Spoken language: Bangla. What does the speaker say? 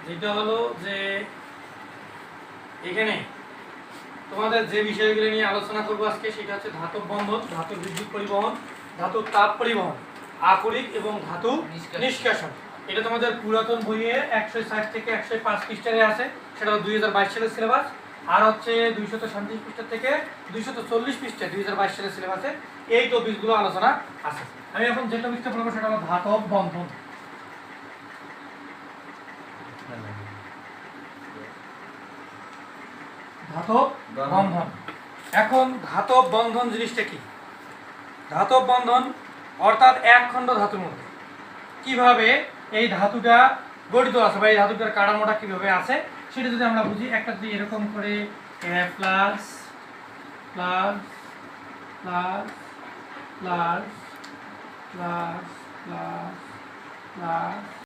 যেটা হলো যে এখানে তোমাদের যে বিষয়গুলো নিয়ে আলোচনা করবো আজকে সেটা হচ্ছে ধাতব বন্ধন, ধাতুর বিদ্যুৎ পরিবহন, ধাতুর তাপ পরিবহন, আকরিক এবং ধাতু নিষ্কাশন। এটা তোমাদের পুরাতন বইয়ে 160 থেকে 105 পৃষ্ঠায় আছে, সেটা 2022 সালের সিলেবাস। আর হচ্ছে 237 পৃষ্ঠা থেকে 240 পৃষ্ঠায় 2022 সালের সিলেবাসে এই টপিকগুলো আলোচনা আছে। আমি এখন যে টপিকটা বলবো সেটা হলো ধাতব বন্ধন। ধাতব বন্ধন। এখন ধাতব বন্ধন জিনিসটা কি? ধাতব বন্ধন অর্থাৎ এক খণ্ড ধাতুর মধ্যে কিভাবে এই ধাতুটা গঠিত আছে বা এই ধাতুটার কাঠামোটা কিভাবে আছে সেটা যদি আমরা বুঝি, একটা যদি এরকম করে plus plus plus plus plus plus plus